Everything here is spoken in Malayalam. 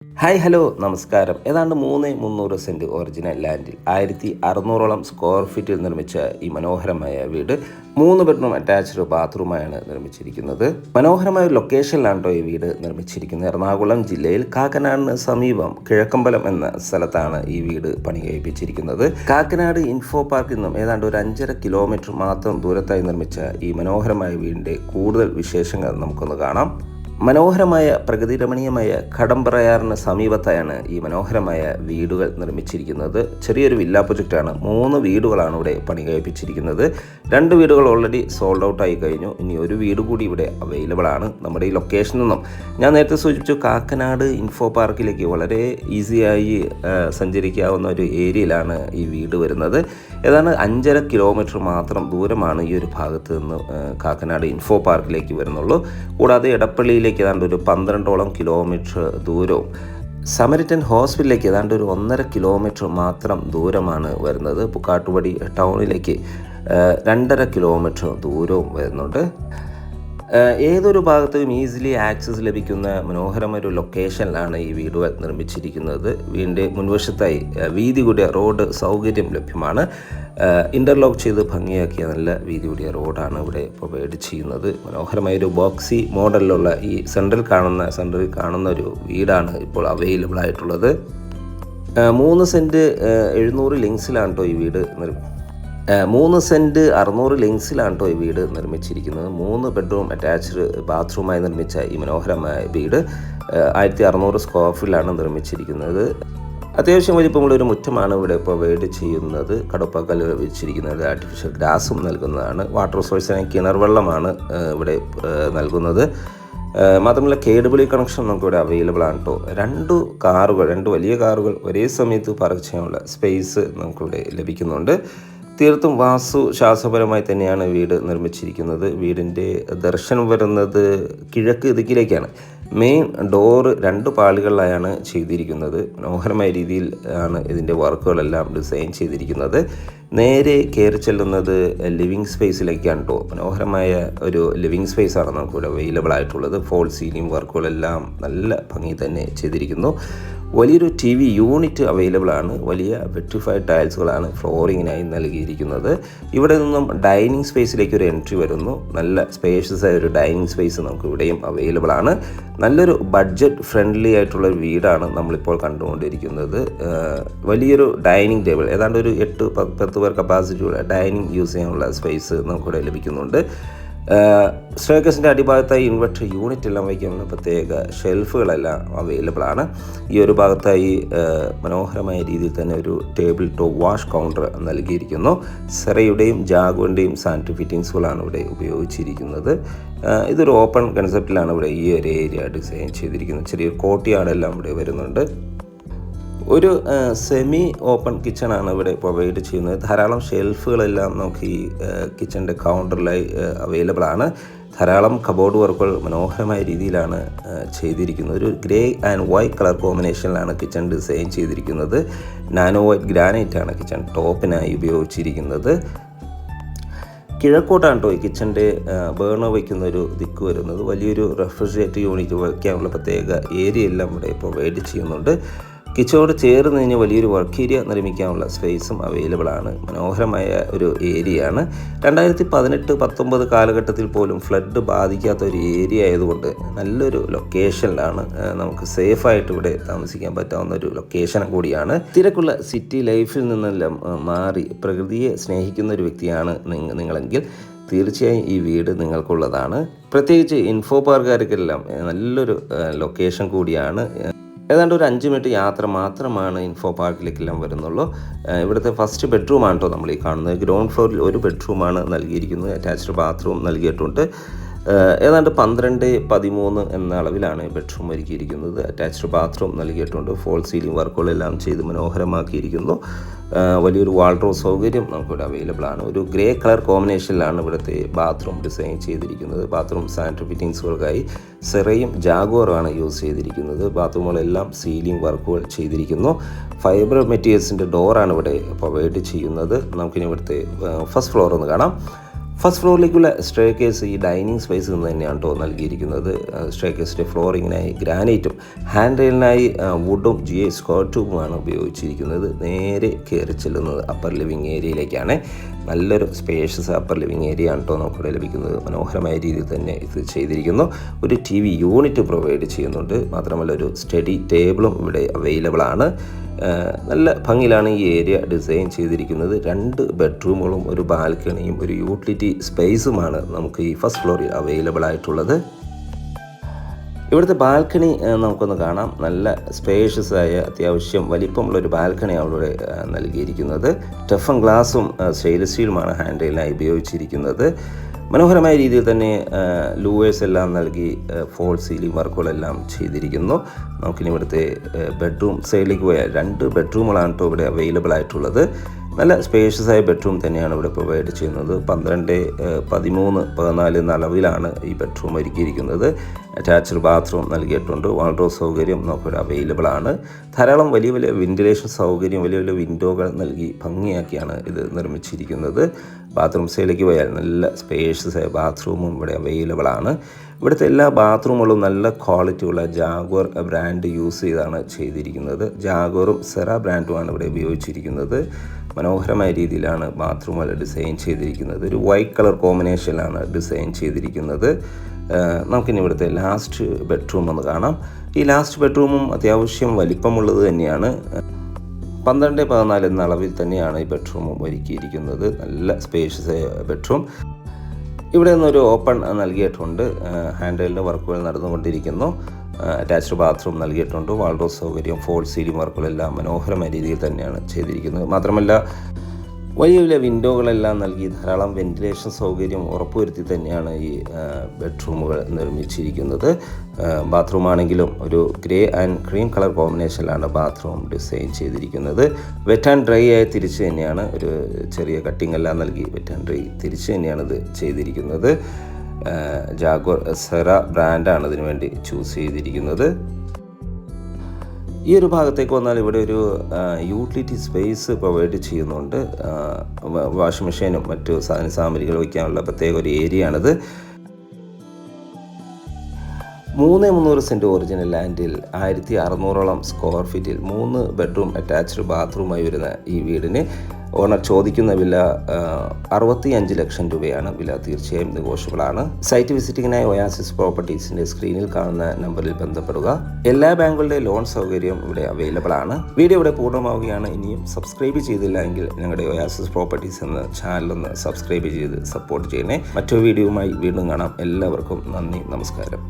ഹായ് ഹലോ നമസ്കാരം. ഏതാണ്ട് 300 സെൻറ്റ് ഒറിജിനൽ ലാൻഡിൽ 1600ഓളം സ്ക്വയർ ഫീറ്റിൽ നിർമ്മിച്ച ഈ മനോഹരമായ വീട് 3 ബെഡ്റൂം അറ്റാച്ച്ഡ് ബാത്റൂമായാണ് നിർമ്മിച്ചിരിക്കുന്നത്. മനോഹരമായ ഒരു ലൊക്കേഷനിലാണ് കേട്ടോ ഈ വീട് നിർമ്മിച്ചിരിക്കുന്നത്. എറണാകുളം ജില്ലയിൽ കാക്കനാടിന് സമീപം കിഴക്കമ്പലം എന്ന സ്ഥലത്താണ് ഈ വീട് പണി കഴിപ്പിച്ചിരിക്കുന്നത്. കാക്കനാട് ഇൻഫോ പാർക്കിൽ നിന്നും ഏതാണ്ട് ഒരു 5.5 കിലോമീറ്റർ മാത്രം ദൂരത്തായി നിർമ്മിച്ച ഈ മനോഹരമായ വീടിൻ്റെ കൂടുതൽ വിശേഷങ്ങൾ നമുക്കൊന്ന് കാണാം. മനോഹരമായ പ്രകൃതിരമണീയമായ കടമ്പറയാറിന് സമീപത്തായാണ് ഈ മനോഹരമായ വീടുകൾ നിർമ്മിച്ചിരിക്കുന്നത്. ചെറിയൊരു വില്ല പ്രൊജക്റ്റാണ്. 3 വീടുകളാണ് ഇവിടെ പണി കഴിപ്പിച്ചിരിക്കുന്നത്. 2 വീടുകൾ ഓൾറെഡി സോൾഡ് ഔട്ട് ആയി കഴിഞ്ഞു. ഇനി ഒരു വീട് കൂടി ഇവിടെ അവൈലബിൾ ആണ്. നമ്മുടെ ഈ ലൊക്കേഷനിൽ നിന്നും ഞാൻ നേരത്തെ സൂചിപ്പിച്ചു കാക്കനാട് ഇൻഫോ പാർക്കിലേക്ക് വളരെ ഈസിയായി സഞ്ചരിക്കാവുന്ന ഒരു ഏരിയയിലാണ് ഈ വീട് വരുന്നത്. ഏതാണ്ട് 5.5 കിലോമീറ്റർ മാത്രം ദൂരമാണ് ഈ ഒരു ഭാഗത്ത് നിന്ന് കാക്കനാട് ഇൻഫോ പാർക്കിലേക്ക് വരുന്നുള്ളൂ. കൂടാതെ എടപ്പള്ളിയിലേക്ക് ഏതാണ്ട് ഒരു 12ഓളം കിലോമീറ്റർ ദൂരവും സമരിറ്റൻ ഹോസ്പിറ്റലിലേക്ക് ഏതാണ്ട് ഒരു 1.5 കിലോമീറ്റർ മാത്രം ദൂരമാണ് വരുന്നത്. പുക്കാട്ടുപടി ടൗണിലേക്ക് 2.5 കിലോമീറ്റർ ദൂരവും വരുന്നുണ്ട്. ഏതൊരു ഭാഗത്തും ഈസിലി ആക്സസ് ലഭിക്കുന്ന മനോഹരമായ ഒരു ലൊക്കേഷനിലാണ് ഈ വീടുകൾ നിർമ്മിച്ചിരിക്കുന്നത്. വീടിൻ്റെ മുൻവശത്തായി വീതി കൂടിയ റോഡ് സൗകര്യം ലഭ്യമാണ്. ഇൻ്റർലോക്ക് ചെയ്ത് ഭംഗിയാക്കിയ നല്ല വീതി കൂടിയ റോഡാണ് ഇവിടെ പ്രൊവൈഡ് ചെയ്യുന്നത്. മനോഹരമായൊരു ബോക്സി മോഡലിലുള്ള ഈ സെൻട്രൽ കാണുന്ന ഒരു വീടാണ് ഇപ്പോൾ അവൈലബിൾ ആയിട്ടുള്ളത്. 3 സെൻറ്റ് 700 ലിങ്സിലാണ് കേട്ടോ ഈ വീട് 3 സെൻറ്റ് 600 ലിങ്സിലാണ് കേട്ടോ ഈ വീട് നിർമ്മിച്ചിരിക്കുന്നത്. 3 ബെഡ്റൂം അറ്റാച്ച്ഡ് ബാത്റൂമായി നിർമ്മിച്ച ഈ മനോഹരമായ വീട് 1600 സ്ക്വയർ ഫീറ്റിലാണ് നിർമ്മിച്ചിരിക്കുന്നത്. അത്യാവശ്യം വലിപ്പമുള്ളൊരു മുറ്റമാണ് ഇവിടെ പ്രൊവൈഡ് ചെയ്യുന്നത്. കടപ്പാക്കൽ വെച്ചിരിക്കുന്നത് ആർട്ടിഫിഷ്യൽ ഗ്രാസും നൽകുന്നതാണ്. വാട്ടർ സോഴ്സിനായി കിണർ വെള്ളമാണ് ഇവിടെ നൽകുന്നത്. മാത്രമല്ല കേബിൾ കണക്ഷൻ നമുക്കിവിടെ അവൈലബിൾ ആണ് കേട്ടോ. 2 വലിയ കാറുകൾ ഒരേ സമയത്ത് പാർക്ക് ചെയ്യാനുള്ള സ്പേസ് നമുക്കിവിടെ ലഭിക്കുന്നുണ്ട്. തീർത്തും വാസ്തുശാസ്ത്രപരമായി തന്നെയാണ് വീട് നിർമ്മിച്ചിരിക്കുന്നത്. വീടിൻ്റെ ദർശനം വരുന്നത് കിഴക്ക് ദിക്കിലേക്കാണ്. മെയിൻ ഡോറ് 2 പാളികളിലായാണ് ചെയ്തിരിക്കുന്നത്. മനോഹരമായ രീതിയിൽ ആണ് ഇതിൻ്റെ വർക്കുകളെല്ലാം ഡിസൈൻ ചെയ്തിരിക്കുന്നത്. നേരെ കയറി ചെല്ലുന്നത് ലിവിങ് സ്പേസിലേക്കാണ് കേട്ടോ. മനോഹരമായ ഒരു ലിവിങ് സ്പേസാണ് നമുക്കിവിടെ അവൈലബിൾ ആയിട്ടുള്ളത്. ഫോൾ സീലിംഗ് വർക്കുകളെല്ലാം നല്ല ഭംഗി തന്നെ ചെയ്തിരിക്കുന്നു. വലിയൊരു TV യൂണിറ്റ് അവൈലബിൾ ആണ്. വലിയ വെട്രിഫൈഡ് ടൈൽസുകളാണ് ഫ്ലോറിങ്ങിനായി നൽകിയിരിക്കുന്നത്. ഇവിടെ നിന്നും ഡൈനിങ് സ്പേസിലേക്ക് ഒരു എൻട്രി വരുന്നു. നല്ല സ്പേഷ്യസ് ആയ ഒരു ഡൈനിങ് സ്പേസ് നമുക്ക് ഇവിടെയും അവൈലബിൾ ആണ്. നല്ലൊരു ബഡ്ജറ്റ് ഫ്രണ്ട്ലി ആയിട്ടുള്ള ഒരു വീടാണ് നമ്മളിപ്പോൾ കണ്ടുകൊണ്ടിരിക്കുന്നത്. വലിയൊരു ഡൈനിങ് ടേബിൾ ഏതാണ്ട് ഒരു 8-10 പേർ കപ്പാസിറ്റിയുള്ള ഡൈനിങ് യൂസ് ചെയ്യാനുള്ള സ്പേസ് നമുക്കിവിടെ ലഭിക്കുന്നുണ്ട്. സ്റ്റെയർകേസിൻ്റെ അടിഭാഗത്തായി ഇൻവെർട്ടർ യൂണിറ്റ് എല്ലാം വയ്ക്കാനുള്ള പ്രത്യേക ഷെൽഫുകളെല്ലാം അവൈലബിൾ ആണ്. ഈ ഒരു ഭാഗത്തായി മനോഹരമായ രീതിയിൽ തന്നെ ഒരു ടേബിൾ ടോപ്പ് വാഷ് കൗണ്ടർ നൽകിയിരിക്കുന്നു. സെറയുടെയും ജാഗോറിൻ്റെയും സാനിറ്ററി ഫിറ്റിങ്സുകളാണ് ഇവിടെ ഉപയോഗിച്ചിരിക്കുന്നത്. ഇതൊരു ഓപ്പൺ കൺസെപ്റ്റിലാണ് ഇവിടെ ഈ ഒരു ഏരിയ ഡിസൈൻ ചെയ്തിരിക്കുന്നത്. ചെറിയൊരു കോർട്ട്യാർഡെല്ലാം ഇവിടെ വരുന്നുണ്ട്. ഒരു സെമി ഓപ്പൺ കിച്ചണാണ് ഇവിടെ പ്രൊവൈഡ് ചെയ്യുന്നത്. ധാരാളം ഷെൽഫുകളെല്ലാം നമുക്ക് ഈ കിച്ചണിൻ്റെ കൗണ്ടറിലായി അവൈലബിൾ ആണ്. ധാരാളം കബോർഡ് വർക്കുകൾ മനോഹരമായ രീതിയിലാണ് ചെയ്തിരിക്കുന്നത്. ഒരു ഗ്രേ ആൻഡ് വൈറ്റ് കളർ കോമ്പിനേഷനിലാണ് കിച്ചൺ ഡിസൈൻ ചെയ്തിരിക്കുന്നത്. നാനോ വൈറ്റ് ഗ്രാനൈറ്റാണ് കിച്ചൺ ടോപ്പിനായി ഉപയോഗിച്ചിരിക്കുന്നത്. കിഴക്കോട്ടാണ് കേട്ടോ ഈ കിച്ചൻ്റെ ബേണർ വയ്ക്കുന്ന ഒരു ദിക്ക് വരുന്നത്. വലിയൊരു റെഫ്രിജറേറ്റർ യൂണിറ്റ് വയ്ക്കാനുള്ള പ്രത്യേക ഏരിയ എല്ലാം ഇവിടെ പ്രൊവൈഡ് ചെയ്യുന്നുണ്ട്. കിച്ചണോട് ചേർന്ന് കഴിഞ്ഞ് വലിയൊരു വർക്ക് ഏരിയ നിർമ്മിക്കാനുള്ള സ്പേസും അവൈലബിൾ ആണ്. മനോഹരമായ ഒരു ഏരിയയാണ്. 2018-19 കാലഘട്ടത്തിൽ പോലും ഫ്ലഡ് ബാധിക്കാത്ത ഒരു ഏരിയ ആയതുകൊണ്ട് നല്ലൊരു ലൊക്കേഷനിലാണ്. നമുക്ക് സേഫായിട്ട് ഇവിടെ താമസിക്കാൻ പറ്റാവുന്ന ഒരു ലൊക്കേഷൻ കൂടിയാണ്. തിരക്കുള്ള സിറ്റി ലൈഫിൽ നിന്നെല്ലാം മാറി പ്രകൃതിയെ സ്നേഹിക്കുന്ന ഒരു വ്യക്തിയാണ് നിങ്ങളെങ്കിൽ തീർച്ചയായും ഈ വീട് നിങ്ങൾക്കുള്ളതാണ്. പ്രത്യേകിച്ച് ഇൻഫോ പാർക്കുകാർക്കെല്ലാം നല്ലൊരു ലൊക്കേഷൻ കൂടിയാണ്. ഏതാണ്ട് ഒരു 5 മിനിറ്റ് യാത്ര മാത്രമാണ് ഇൻഫോ പാർക്കിലേക്കെല്ലാം വരുന്നുള്ളൂ. ഇവിടുത്തെ ഫസ്റ്റ് ബെഡ്റൂമാണ് കേട്ടോ നമ്മൾ ഈ കാണുന്നത്. ഗ്രൗണ്ട് ഫ്ലോറിൽ ഒരു ബെഡ്റൂമാണ് നൽകിയിരിക്കുന്നത്. അറ്റാച്ച്ഡ് ബാത്റൂം നൽകിയിട്ടുണ്ട്. ഏതാണ്ട് 12-13 എന്ന അളവിലാണ് ബെഡ്റൂം ഒരുക്കിയിരിക്കുന്നത്. അറ്റാച്ച്ഡ് ബാത്റൂം നൽകിയിട്ടുണ്ട്. ഫോൾ സീലിംഗ് വർക്കുകളെല്ലാം ചെയ്ത് മനോഹരമാക്കിയിരിക്കുന്നു. വലിയൊരു വാൾഡ്രോബ് സൗകര്യം നമുക്കിവിടെ അവൈലബിൾ ആണ്. ഒരു ഗ്രേ കളർ കോമ്പിനേഷനിലാണ് ഇവിടുത്തെ ബാത്റൂം ഡിസൈൻ ചെയ്തിരിക്കുന്നത്. ബാത്റൂം സാനിറ്ററി ഫിറ്റിങ്സുകൾക്കായി സെറയും ജാഗോറുമാണ് യൂസ് ചെയ്തിരിക്കുന്നത്. ബാത്റൂമുകളെല്ലാം സീലിംഗ് വർക്കുകൾ ചെയ്തിരിക്കുന്നു. ഫൈബർ മെറ്റീരിയൽസിൻ്റെ ഡോറാണ് ഇവിടെ പ്രൊവൈഡ് ചെയ്യുന്നത്. നമുക്കിനി ഇവിടുത്തെ ഫസ്റ്റ് ഫ്ലോർ ഒന്ന് കാണാം. ഫസ്റ്റ് ഫ്ലോറിലേക്കുള്ള സ്റ്റെയർകേസ് ഈ ഡൈനിങ് സ്പേസിൽ നിന്ന് തന്നെയാണ് കേട്ടോ നൽകിയിരിക്കുന്നത്. സ്റ്റെയർകേസിൻ്റെ ഫ്ലോറിങ്ങിനായി ഗ്രാനൈറ്റും ഹാൻഡ് റെയിലിനായി വുഡും GI സ്ക്വയർ ട്യൂബുമാണ് ഉപയോഗിച്ചിരിക്കുന്നത്. നേരെ കയറി ചെല്ലുന്നത് അപ്പർ ലിവിങ് ഏരിയയിലേക്കാണ്. നല്ലൊരു സ്പേഷ്യസ് അപ്പർ ലിവിങ് ഏരിയ ആണ് കേട്ടോ നമുക്കിവിടെ ലഭിക്കുന്നത്. മനോഹരമായ രീതിയിൽ തന്നെ ഇത് ചെയ്തിരിക്കുന്നു. ഒരു TV യൂണിറ്റ് പ്രൊവൈഡ് ചെയ്യുന്നുണ്ട്. മാത്രമല്ല ഒരു സ്റ്റഡി ടേബിളും ഇവിടെ അവൈലബിൾ ആണ്. നല്ല ഭംഗിയിലാണ് ഈ ഏരിയ ഡിസൈൻ ചെയ്തിരിക്കുന്നത്. 2 ബെഡ്റൂമുകളും ഒരു ബാൽക്കണിയും ഒരു യൂട്ടിലിറ്റി സ്പേസുമാണ് നമുക്ക് ഈ ഫസ്റ്റ് ഫ്ലോറിൽ അവൈലബിൾ ആയിട്ടുള്ളത്. ഇവിടുത്തെ ബാൽക്കണി നമുക്കൊന്ന് കാണാം. നല്ല സ്പേഷ്യസ് ആയ അത്യാവശ്യം വലിപ്പമുള്ളൊരു ബാൽക്കണിയാണ് ഇവിടെ നൽകിയിരിക്കുന്നത്. ടഫൻ ഗ്ലാസും സ്റ്റെയിൻലെസ് സ്റ്റീലുമാണ് ഹാൻഡിലിനായി ഉപയോഗിച്ചിരിക്കുന്നത്. മനോഹരമായ രീതിയിൽ തന്നെ ലൂവേഴ്സ് എല്ലാം നൽകി ഫോൾ സീലിംഗ് വർക്കുകളെല്ലാം ചെയ്തിരിക്കുന്നു. നമുക്കിനി ഇവിടുത്തെ ബെഡ്റൂം സൈഡിലേക്ക് പോയാൽ 2 ബെഡ്റൂമുകളാണ് കേട്ടോ ഇവിടെ അവൈലബിൾ ആയിട്ടുള്ളത്. നല്ല സ്പേഷ്യസ് ആയ ബെഡ്റൂം തന്നെയാണ് ഇവിടെ പ്രൊവൈഡ് ചെയ്യുന്നത്. 12, 13, 14 എന്ന അളവിലാണ് ഈ ബെഡ്റൂം ഒരുക്കിയിരിക്കുന്നത്. അറ്റാച്ച്ഡ് ബാത്റൂം നൽകിയിട്ടുണ്ട്. വാൾഡ്രോബ് സൗകര്യം നമുക്കിവിടെ അവൈലബിൾ ആണ്. ധാരാളം വലിയ വലിയ വെന്റിലേഷൻ സൗകര്യം, വലിയ വലിയ വിൻഡോകൾ നൽകി ഭംഗിയാക്കിയാണ് ഇത് നിർമ്മിച്ചിരിക്കുന്നത്. ബാത്റൂം സൈഡിലേക്ക് പോയാൽ നല്ല സ്പേഷ്യസ് ആയ ബാത്റൂമും ഇവിടെ അവൈലബിൾ ആണ്. ഇവിടുത്തെ എല്ലാ ബാത്റൂമുകളും നല്ല ക്വാളിറ്റിയുള്ള ജാഗ്വർ ബ്രാൻഡ് യൂസ് ചെയ്താണ് ചെയ്തിരിക്കുന്നത്. ജാഗ്വറും സെറ ബ്രാൻഡുമാണ് ഇവിടെ ഉപയോഗിച്ചിരിക്കുന്നത്. മനോഹരമായ രീതിയിലാണ് ബാത്റൂമുകൾ ഡിസൈൻ ചെയ്തിരിക്കുന്നത്. ഒരു വൈറ്റ് കളർ കോമ്പിനേഷനിലാണ് ഡിസൈൻ ചെയ്തിരിക്കുന്നത്. നമുക്കിനി ഇവിടുത്തെ ലാസ്റ്റ് ബെഡ്റൂം ഒന്ന് കാണാം. ഈ ലാസ്റ്റ് ബെഡ്റൂമും അത്യാവശ്യം വലിപ്പമുള്ളത് തന്നെയാണ്. 12, 14 എന്ന അളവിൽ തന്നെയാണ് ഈ ബെഡ്റൂമും ഒരുക്കിയിരിക്കുന്നത്. നല്ല സ്പേഷ്യസ് ബെഡ്റൂം. ഇവിടെ നിന്നൊരു ഓപ്പൺ നൽകിയിട്ടുണ്ട്. ഹാൻഡിലിൻ്റെ വർക്കുകൾ നടന്നുകൊണ്ടിരിക്കുന്നു. അറ്റാച്ച്ഡ് ബാത്റൂം നൽകിയിട്ടുണ്ട്. വാൾഡ്രോബ് സൗകര്യം, ഫോൾ സീലിംഗ് വർക്കുകളെല്ലാം മനോഹരമായ രീതിയിൽ തന്നെയാണ് ചെയ്തിരിക്കുന്നത്. മാത്രമല്ല വലിയ വലിയ വിൻഡോകളെല്ലാം നൽകി ധാരാളം വെന്റിലേഷൻ സൗകര്യം ഉറപ്പുവരുത്തി തന്നെയാണ് ഈ ബെഡ്റൂമുകൾ നിർമ്മിച്ചിരിക്കുന്നത്. ബാത്റൂം ആണെങ്കിലും ഒരു ഗ്രേ ആൻഡ് ക്രീം കളർ കോമ്പിനേഷനിലാണ് ബാത്റൂം ഡിസൈൻ ചെയ്തിരിക്കുന്നത്. വെറ്റ് ആൻഡ് ഡ്രൈ ആയി തിരിച്ച് തന്നെയാണ്, ഒരു ചെറിയ കട്ടിംഗ് എല്ലാം നൽകി വെറ്റ് ആൻഡ് ഡ്രൈ തിരിച്ച് തന്നെയാണ് ഇത് ചെയ്തിരിക്കുന്നത്. ജാഗ്വർ സെറ ബ്രാൻഡാണ് ഇതിനു വേണ്ടി ചൂസ് ചെയ്തിരിക്കുന്നത്. ഈ ഒരു ഭാഗത്തേക്ക് വന്നാൽ ഇവിടെ ഒരു യൂട്ടിലിറ്റി സ്പേസ് പ്രൊവൈഡ് ചെയ്യുന്നുണ്ട്. വാഷിംഗ് മെഷീനും മറ്റു സാമഗ്രികൾ വയ്ക്കാനുള്ള പ്രത്യേക ഒരു ഏരിയയാണിത്. 300 സെൻറ്റ് ഒറിജിനൽ ലാൻഡിൽ 1600ഓളം സ്ക്വയർ ഫീറ്റിൽ 3 ബെഡ്റൂം അറ്റാച്ച്ഡ് ബാത്റൂമായി വരുന്ന ഈ വീടിന് ഓണർ ചോദിക്കുന്ന വില 65 ലക്ഷം രൂപയാണ്. വില തീർച്ചയായും നെഗോഷ്യബിൾ ആണ്. സൈറ്റ് വിസിറ്റിങ്ങിനായി ഒയാസിസ് പ്രോപ്പർട്ടീസിൻ്റെ സ്ക്രീനിൽ കാണുന്ന നമ്പറിൽ ബന്ധപ്പെടുക. എല്ലാ ബാങ്കുകളുടെ ലോൺ സൗകര്യം ഇവിടെ അവൈലബിൾ ആണ്. വീഡിയോ ഇവിടെ പൂർണ്ണമാവുകയാണ്. ഇനിയും സബ്സ്ക്രൈബ് ചെയ്തില്ല എങ്കിൽ ഞങ്ങളുടെ ഒയാസിസ് പ്രോപ്പർട്ടീസ് എന്ന ചാനലൊന്ന് സബ്സ്ക്രൈബ് ചെയ്ത് സപ്പോർട്ട് ചെയ്യണേ. മറ്റൊരു വീഡിയോയുമായി വീണ്ടും കാണാം. എല്ലാവർക്കും നന്ദി, നമസ്കാരം.